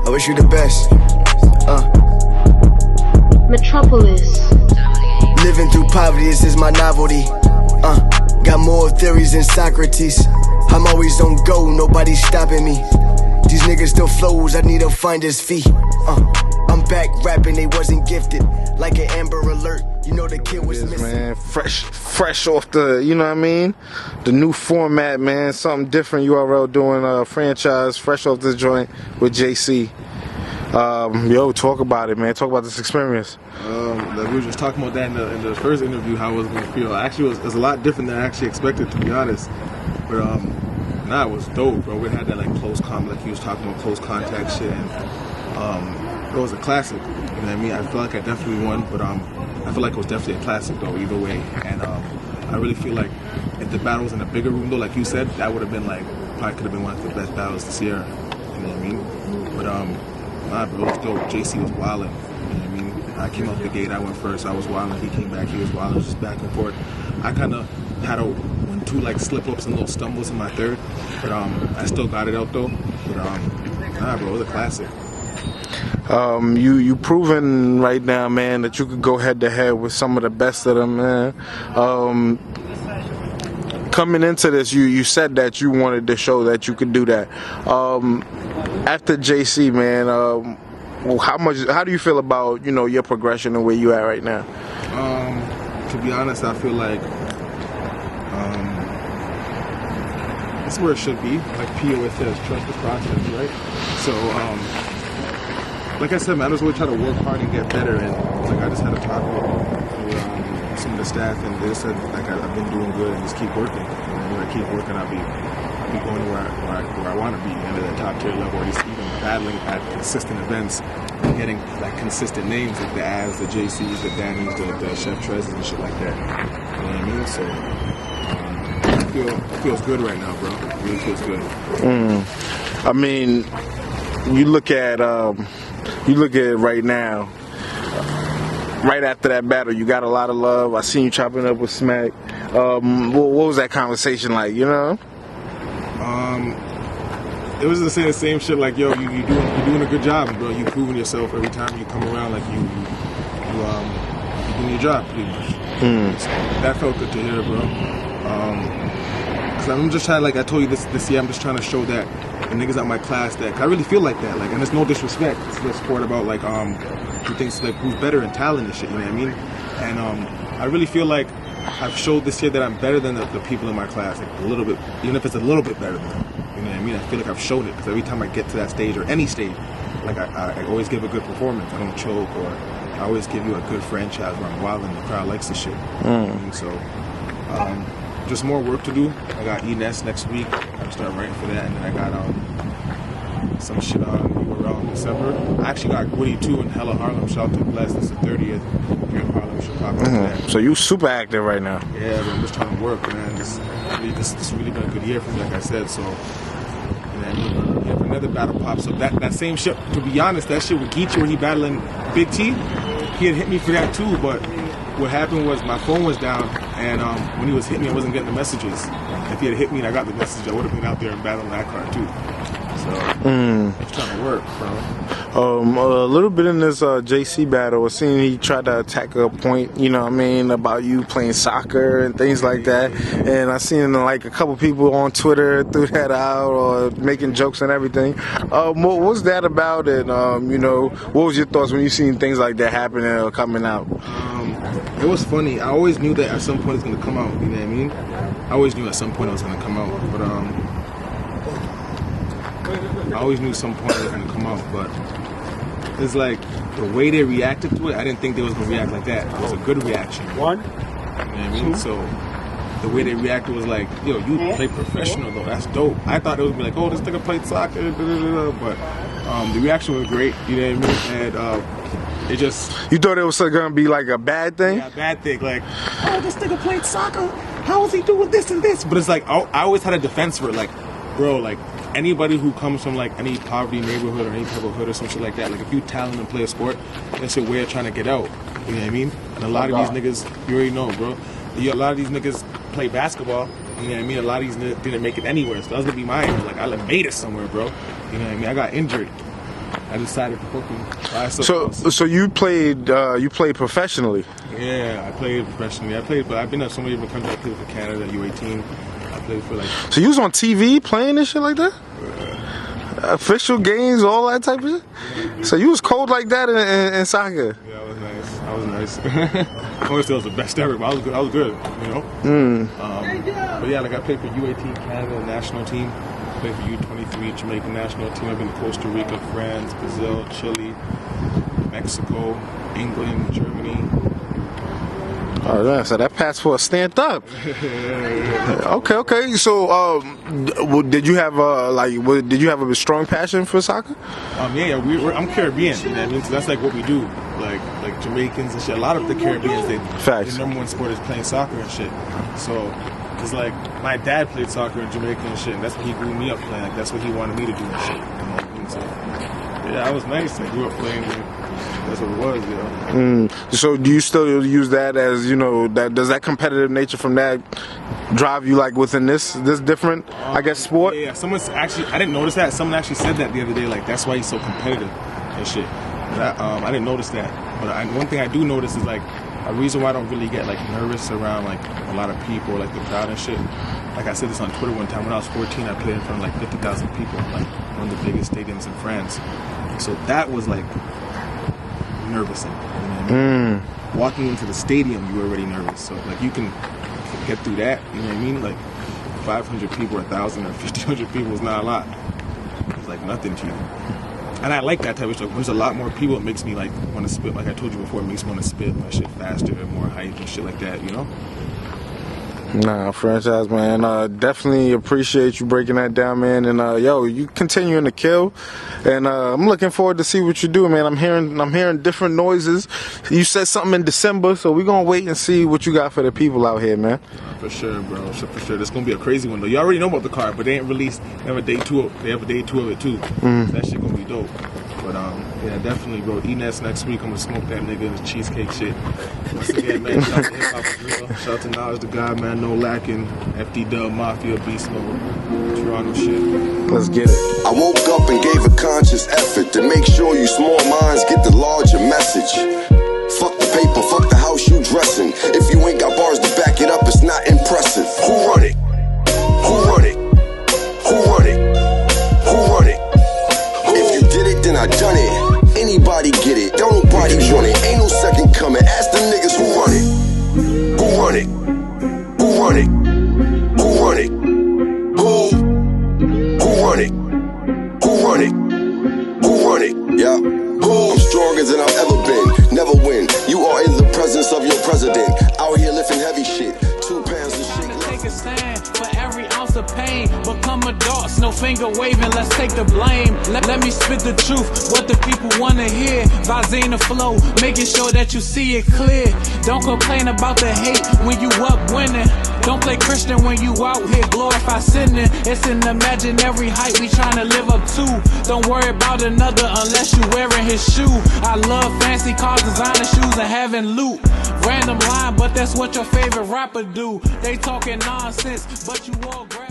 I wish you the best. Metropolis. Living through poverty, this is my novelty. Got more theories than Socrates. I'm always on go, nobody's stopping me. These niggas still flows, I need a finder's fee. I'm back rapping, they wasn't gifted. Like an Amber Alert, you know the kid was missing. Man, fresh off the, you know what I mean? The new format, man. Something different. URL doing a franchise, fresh off the joint with JC. Yo, talk about it, man. Talk about this experience. Like we were just talking about that in the first interview, how it was gonna feel. Actually, it was a lot different than I actually expected, to be honest. But it was dope, bro. We had that like like he was talking about close contact shit, and it was a classic. You know what I mean? I feel like I definitely won, but I feel like it was definitely a classic though, either way. And I really feel like if the battle was in a bigger room though, like you said, that would have been like probably could have been one of the best battles this year. You know what I mean? But bro, it was dope. JC was wildin'. You know what I mean? I came out the gate, I went first, I was wildin', he came back, he was wildin', it was just back and forth. I kinda had two like slip ups and little stumbles in my third, but I still got it out though. But bro, it was a classic. You proving right now, man, that you could go head to head with some of the best of them, man. Coming into this, you said that you wanted to show that you could do that. After JC, man, how do you feel about, you know, your progression and where you at right now? To be honest, I feel like it's where it should be. Like POS says, trust the process, right? So, like I said, man, I just always try to work hard and get better. And like I just had a talk with some of the staff, and they said like I've been doing good and just keep working. And when I keep working, I'll be going to where I want to be, and at the top tier level, or at least even battling at consistent events, and getting like consistent names like the Avs, the JCs, the Dannies, the Chef Trez's and shit like that. You know what I mean? So it feels good right now, bro. It really feels good. I mean, you look at it right now. Right after that battle, you got a lot of love. I seen you chopping up with Smack. What was that conversation like? You know? It was the same shit. Like, yo, you're doing a good job, bro. You proving yourself every time you come around. Like you doing your job, pretty much. So that felt good to hear, bro. Cause I'm just trying, like I told you this year, I'm just trying to show that the niggas at my class that I really feel like that. Like, and it's no disrespect. It's the sport about like who thinks like who's better in talent and shit. You know what I mean? And I really feel like I've showed this year that I'm better than the people in my class, like a little bit, even if it's a little bit better than them. You know what I mean? I feel like I've shown it because every time I get to that stage or any stage, like I always give a good performance. I don't choke, or I always give you a good franchise where I'm wild and the crowd likes the shit. You know what I mean? So just more work to do. I got ENS next week. I start writing for that, and then I got some shit on URL in December. I actually got Woody too in Hella Harlem. Shout out to Blac. It's the 30th here in Harlem, Chicago. So you super active right now. Yeah, but I'm just trying to work, man. This really been a good year for me, like I said. So, and then if another battle pops up, that same shit. To be honest, that shit with Geechee when he battling Big T, he had hit me for that too. But what happened was my phone was down, and when he was hitting me, I wasn't getting the messages. If he had hit me and I got the message, I would have been out there and battling that card too. So I'm just trying to work, bro. A little bit in this JC battle, I seen he tried to attack a point, you know what I mean, about you playing soccer and things like that. And I seen like a couple people on Twitter threw that out or making jokes and everything. What was that about? And you know, what was your thoughts when you seen things like that happening or coming out? It was funny. I always knew that at some point it's gonna come out. You know what I mean? I always knew at some point it was gonna come out, but I always knew some point it was gonna come out. But it's like the way they reacted to it. I didn't think they was gonna react like that. It was a good reaction. One. You know what I mean? So the way they reacted was like, yo, you play professional though. That's dope. I thought it was like, oh, this nigga played soccer, but the reaction was great. You know what I mean? And it just. You thought it was gonna be like a bad thing? Yeah, bad thing. Like, oh, this nigga played soccer. How is he doing this and this? But it's like I always had a defense for it. Like, bro, like anybody who comes from like any poverty neighborhood or any type of hood or some shit like that. Like, if you talent and play a sport, that's a way of trying to get out. You know what I mean? And a lot of these niggas, you already know, bro. A lot of these niggas play basketball. You know what I mean? A lot of these niggas didn't make it anywhere. So that was gonna be mine. Like, I made it somewhere, bro. You know what I mean? I got injured. I decided to focus. So you played professionally? Yeah, I played professionally. But I've been at so many different countries. I played for Canada, U18. I played for like. So you was on TV playing and shit like that? Official games, all that type of shit? Yeah. So you was cold like that in soccer? Yeah, I was nice. I always say I was the best ever, but I was good, you know? But yeah, like I played for U18 Canada national team. I played for U23 Jamaican national team. I've been to Costa Rica, France, Brazil, Chile, Mexico, England, Germany. All right, so that passport stamped up. Okay. So, did you have did you have a strong passion for soccer? Yeah. I'm Caribbean. You know what I mean? So that's like what we do. Like Jamaicans and shit. A lot of the Caribbeans, their number one sport is playing soccer and shit. So, cause like my dad played soccer in Jamaica and shit. And that's what he grew me up playing. Like that's what he wanted me to do and shit. You know? And so, yeah, I was nice. I grew up playing. That's what it was, yo. So do you still use that as, you know, does that competitive nature from that drive you like within this different, I guess, sport? Yeah, someone's actually, I didn't notice that. Someone actually said that the other day, like, that's why he's so competitive and shit. But I didn't notice that. But one thing I do notice is, like, a reason why I don't really get, like, nervous around, like, a lot of people, like, the crowd and shit. Like, I said this on Twitter one time. When I was 14, I played in front of, like, 50,000 people, like, one of the biggest stadiums in France. So that was, like, nervous. You know what I mean? Walking into the stadium, you were already nervous. So, like, you can get through that. You know what I mean? Like, 500 people, 1,000, or 1,500 people is not a lot. It's like nothing to you. And I like that type of stuff. When there's a lot more people, it makes me like want to spit. Like I told you before, it makes me want to spit my shit faster and more hype and shit like that. You know? Nah, franchise, man. Definitely appreciate you breaking that down, man. And yo, you continuing to kill, and I'm looking forward to see what you do, man. I'm hearing different noises. You said something in December, so we're gonna wait and see what you got for the people out here, man. For sure, bro. For sure. This gonna be a crazy one though. You already know about the car, but they ain't released. They have a day two. They have a day two of it too. That shit gonna be dope. But yeah, definitely, bro. E-Nets next week. I'm gonna smoke that nigga in his cheesecake shit. Once again, man, shout out to hiphopisreal. Shout out to Knowledge the God, man. No lacking. FD Dub Mafia Beast Mode. Toronto shit. Let's get it. I woke up and gave a conscious effort to make sure you small minds get the larger message. Fuck the paper, fuck the house you dressing. If you ain't got bars to back it up, it's not impressive. Who run it? Who run it? Who run it? Who run it? If you did it, then I done it. Anybody get it? Don't nobody want it. Ain't no second coming. Ask the niggas who run it. Who run it? Who run it? Who run it? Who run it? Who run it? Who run it? Yeah. I'm stronger than I've ever been. Never win. You are in the presence of your president. Out here lifting heavy shit. 2 pounds of shit. Take a stand for every ounce of pain. Become adults, no finger waving, let's take the blame. Let me spit the truth, what the people wanna hear. Visine the flow, making sure that you see it clear. Don't complain about the hate when you up winning. Don't play Christian when you out here glorify sinning. It's an imaginary height we tryna live up to. Don't worry about another unless you wearing his shoe. I love fancy cars, designer shoes, and having loot. Random line, but that's what your favorite rapper do. They talking nonsense, but you all grab